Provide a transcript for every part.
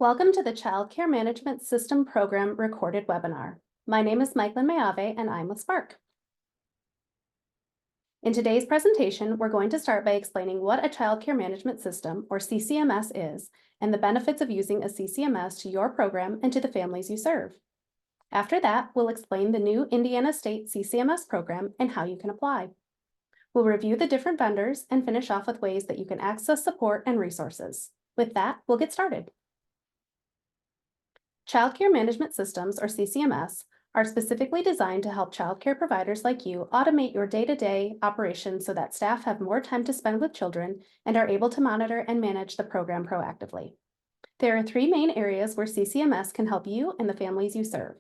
Welcome to the Child Care Management System Program recorded webinar. My name is Maiklin Mayave and I'm with Spark. In today's presentation, we're going to start by explaining what a Child Care Management System, or CCMS, is and the benefits of using a CCMS to your program and to the families you serve. After that, we'll explain the new Indiana State CCMS program and how you can apply. We'll review the different vendors and finish off with ways that you can access support and resources. With that, we'll get started. Child Care Management Systems, or CCMS, are specifically designed to help child care providers like you automate your day-to-day operations so that staff have more time to spend with children and are able to monitor and manage the program proactively. There are three main areas where CCMS can help you and the families you serve: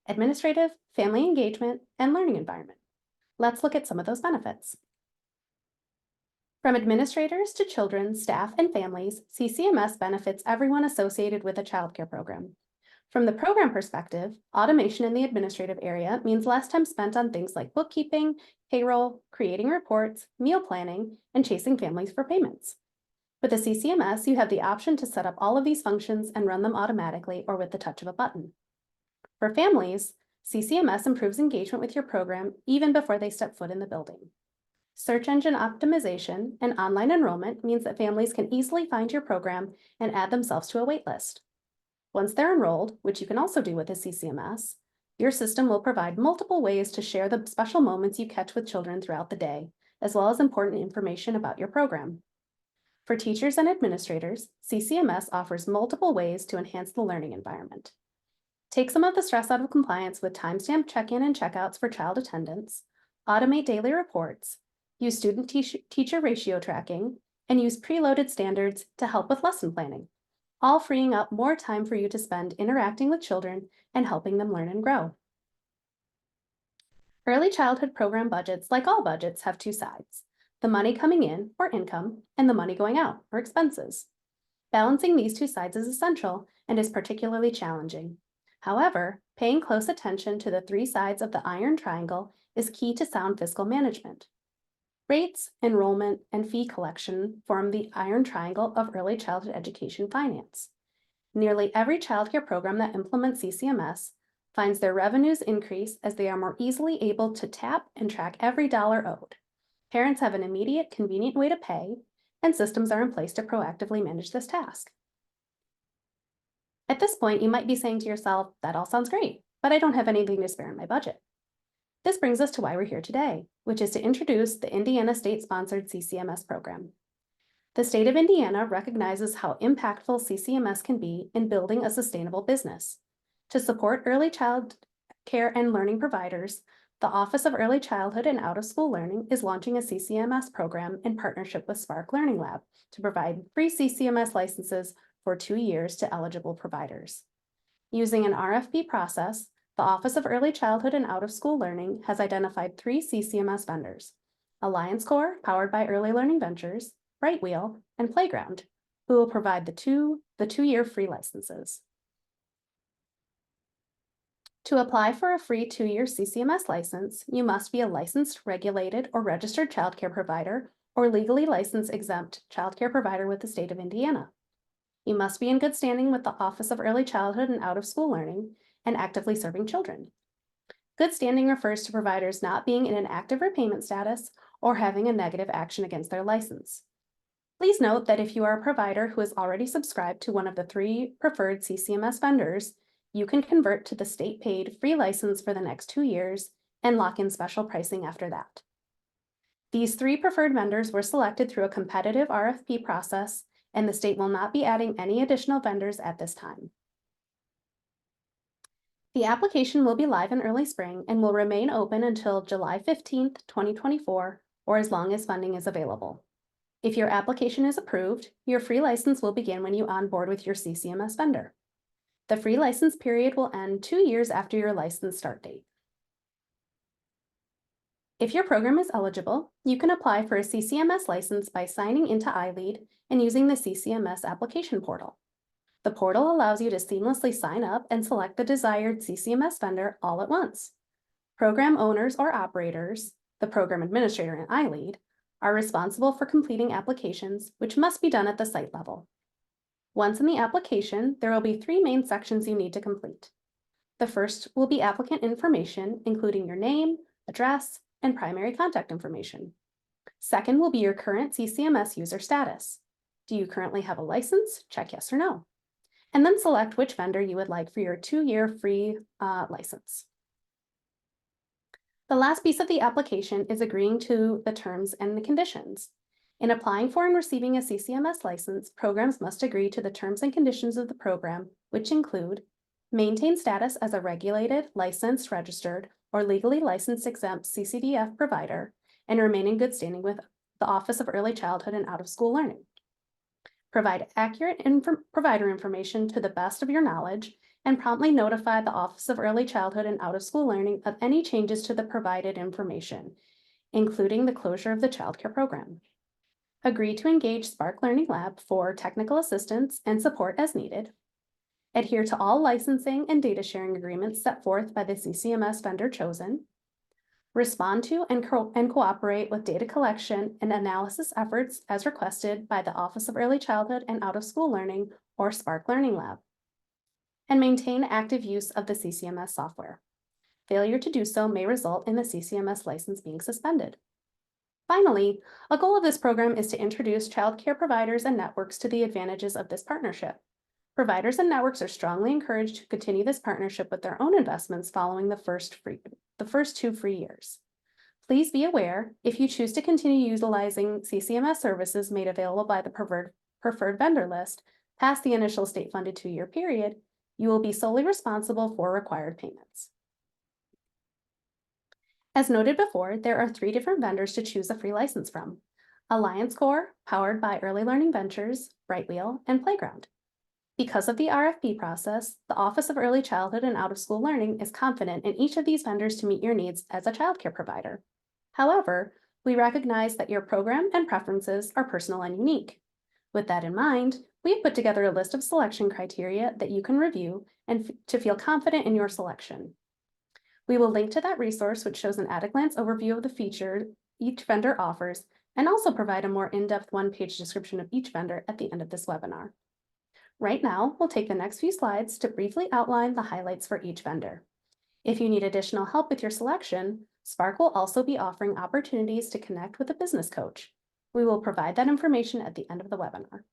administrative, family engagement, and learning environment. Let's look at some of those benefits. From administrators to children, staff, and families, CCMS benefits everyone associated with a child care program. From the program perspective, automation in the administrative area means less time spent on things like bookkeeping, payroll, creating reports, meal planning, and chasing families for payments. With a CCMS, you have the option to set up all of these functions and run them automatically or with the touch of a button. For families, CCMS improves engagement with your program even before they step foot in the building. Search engine optimization and online enrollment means that families can easily find your program and add themselves to a waitlist. Once they're enrolled, which you can also do with a CCMS, your system will provide multiple ways to share the special moments you catch with children throughout the day, as well as important information about your program. For teachers and administrators, CCMS offers multiple ways to enhance the learning environment. Take some of the stress out of compliance with timestamped check-in and checkouts for child attendance, automate daily reports, use student-teacher ratio tracking, and use preloaded standards to help with lesson planning, all freeing up more time for you to spend interacting with children and helping them learn and grow. Early childhood program budgets, like all budgets, have two sides: the money coming in, or income, and the money going out, or expenses. Balancing these two sides is essential and is particularly challenging. However, paying close attention to the three sides of the iron triangle is key to sound fiscal management. Rates, enrollment, and fee collection form the iron triangle of early childhood education finance. Nearly every childcare program that implements CCMS finds their revenues increase as they are more easily able to tap and track every dollar owed. Parents have an immediate, convenient way to pay, and systems are in place to proactively manage this task. At this point, you might be saying to yourself, that all sounds great, but I don't have anything to spare in my budget. This brings us to why we're here today, which is to introduce the Indiana state-sponsored CCMS program. The state of Indiana recognizes how impactful CCMS can be in building a sustainable business. To support early child care and learning providers, the Office of Early Childhood and Out-of-School Learning is launching a CCMS program in partnership with Spark Learning Lab to provide free CCMS licenses for 2 years to eligible providers. Using an RFP process, the Office of Early Childhood and Out-of-School Learning has identified 3 CCMS vendors: Alliance Corps, powered by Early Learning Ventures, brighthweel, and Playground, who will provide the two-year free licenses. To apply for a free 2-year CCMS license, you must be a licensed, regulated, or registered childcare provider or legally licensed exempt childcare provider with the state of Indiana. You must be in good standing with the Office of Early Childhood and Out-of-School Learning and actively serving children. Good standing refers to providers not being in an active repayment status or having a negative action against their license. Please note that if you are a provider who is already subscribed to one of the 3 preferred CCMS vendors, you can convert to the state-paid free license for the next 2 years and lock in special pricing after that. These 3 preferred vendors were selected through a competitive RFP process, and the state will not be adding any additional vendors at this time. The application will be live in early spring and will remain open until July 15th, 2024, or as long as funding is available. If your application is approved, your free license will begin when you onboard with your CCMS vendor. The free license period will end 2 years after your license start date. If your program is eligible, you can apply for a CCMS license by signing into iLead and using the CCMS application portal. The portal allows you to seamlessly sign up and select the desired CCMS vendor all at once. Program owners or operators, the program administrator and iLead, are responsible for completing applications, which must be done at the site level. Once in the application, there will be three main sections you need to complete. The first will be applicant information, including your name, address, and primary contact information. Second will be your current CCMS user status. Do you currently have a license? Check yes or no. And then select which vendor you would like for your 2-year free license. The last piece of the application is agreeing to the terms and the conditions. In applying for and receiving a CCMS license, programs must agree to the terms and conditions of the program, which include maintain status as a regulated, licensed, registered, or legally licensed exempt CCDF provider, and remain in good standing with the Office of Early Childhood and Out-of-School Learning. Provide accurate provider information to the best of your knowledge, and promptly notify the Office of Early Childhood and Out-of-School Learning of any changes to the provided information, including the closure of the childcare program. Agree to engage Spark Learning Lab for technical assistance and support as needed. Adhere to all licensing and data sharing agreements set forth by the CCMS vendor chosen. Respond to and cooperate with data collection and analysis efforts as requested by the Office of Early Childhood and Out-of-School Learning or Spark Learning Lab. And maintain active use of the CCMS software. Failure to do so may result in the CCMS license being suspended. Finally, a goal of this program is to introduce childcare providers and networks to the advantages of this partnership. Providers and networks are strongly encouraged to continue this partnership with their own investments following the first 2 free years. Please be aware, if you choose to continue utilizing CCMS services made available by the preferred vendor list past the initial state-funded 2-year period, you will be solely responsible for required payments. As noted before, there are 3 different vendors to choose a free license from: Alliance Core, powered by Early Learning Ventures, brighthweel, and Playground. Because of the RFP process, the Office of Early Childhood and Out-of-School Learning is confident in each of these vendors to meet your needs as a childcare provider. However, we recognize that your program and preferences are personal and unique. With that in mind, we have put together a list of selection criteria that you can review and to feel confident in your selection. We will link to that resource, which shows an at-a-glance overview of the feature each vendor offers, and also provide a more in-depth one-page description of each vendor at the end of this webinar. Right now, we'll take the next few slides to briefly outline the highlights for each vendor. If you need additional help with your selection, Spark will also be offering opportunities to connect with a business coach. We will provide that information at the end of the webinar.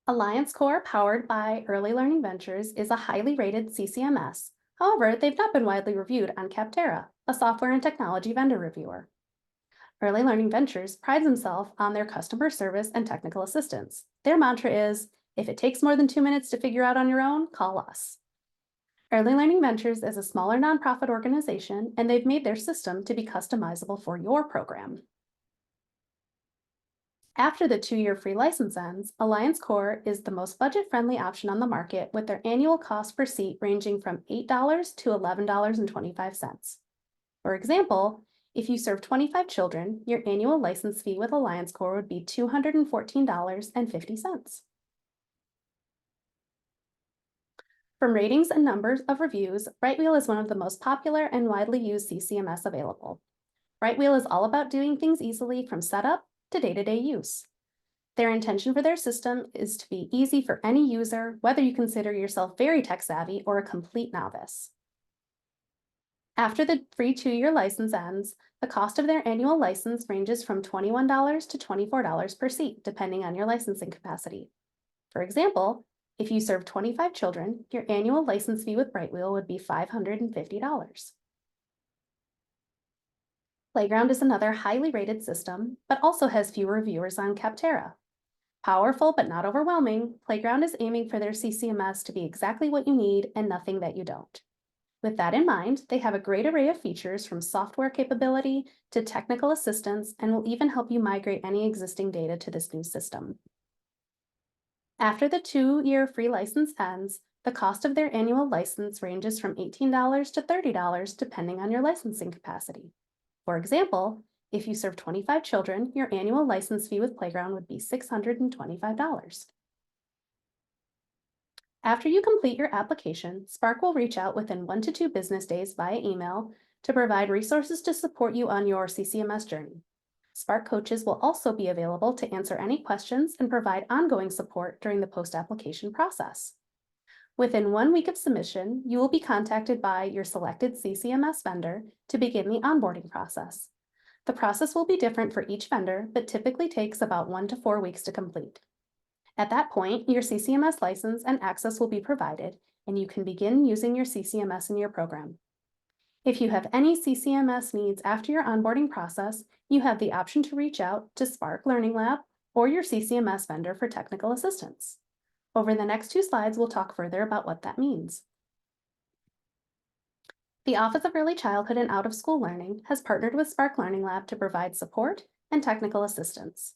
Alliance Core, powered by Early Learning Ventures, is a highly rated CCMS. However, they've not been widely reviewed on Capterra, a software and technology vendor reviewer. Early Learning Ventures prides themselves on their customer service and technical assistance. Their mantra is, if it takes more than 2 minutes to figure out on your own, call us. Early Learning Ventures is a smaller nonprofit organization, and they've made their system to be customizable for your program. After the 2-year free license ends, Alliance Core is the most budget-friendly option on the market, with their annual cost per seat ranging from $8 to $11.25. For example, if you serve 25 children, your annual license fee with Alliance Core would be $214.50. From ratings and numbers of reviews, brighthweel is one of the most popular and widely used CCMS available. brighthweel is all about doing things easily from setup to day-to-day use. Their intention for their system is to be easy for any user, whether you consider yourself very tech-savvy or a complete novice. After the free 2-year license ends, the cost of their annual license ranges from $21 to $24 per seat, depending on your licensing capacity. For example, if you serve 25 children, your annual license fee with brighthweel would be $550. Playground is another highly rated system, but also has fewer reviewers on Capterra. Powerful but not overwhelming, Playground is aiming for their CCMS to be exactly what you need and nothing that you don't. With that in mind, they have a great array of features from software capability to technical assistance, and will even help you migrate any existing data to this new system. After the 2-year free license ends, the cost of their annual license ranges from $18 to $30, depending on your licensing capacity. For example, if you serve 25 children, your annual license fee with Playground would be $625. After you complete your application, Spark will reach out within 1 to 2 business days via email to provide resources to support you on your CCMS journey. Spark coaches will also be available to answer any questions and provide ongoing support during the post-application process. Within 1 week of submission, you will be contacted by your selected CCMS vendor to begin the onboarding process. The process will be different for each vendor, but typically takes about 1 to 4 weeks to complete. At that point, your CCMS license and access will be provided, and you can begin using your CCMS in your program. If you have any CCMS needs after your onboarding process, you have the option to reach out to Spark Learning Lab or your CCMS vendor for technical assistance. Over the next 2 slides, we'll talk further about what that means. The Office of Early Childhood and Out of School Learning has partnered with Spark Learning Lab to provide support and technical assistance.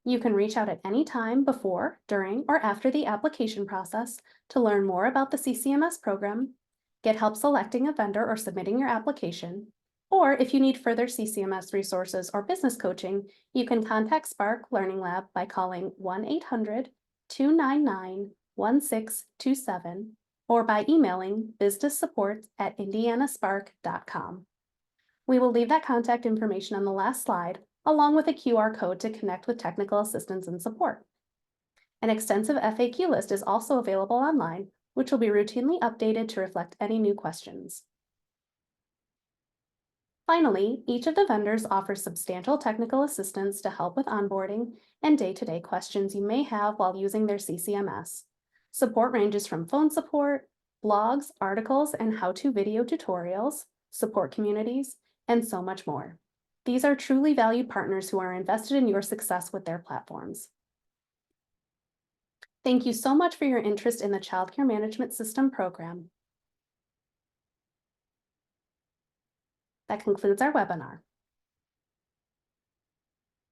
You can reach out at any time before, during, or after the application process to learn more about the CCMS program, get help selecting a vendor or submitting your application, or if you need further CCMS resources or business coaching, you can contact Spark Learning Lab by calling 1-800-299-1627 or by emailing businesssupport@indianaspark.com. We will leave that contact information on the last slide, along with a QR code to connect with technical assistance and support. An extensive FAQ list is also available online, which will be routinely updated to reflect any new questions. Finally, each of the vendors offers substantial technical assistance to help with onboarding and day-to-day questions you may have while using their CCMS. Support ranges from phone support, blogs, articles, and how-to video tutorials, support communities, and so much more. These are truly valued partners who are invested in your success with their platforms. Thank you so much for your interest in the Child Care Management System program. That concludes our webinar.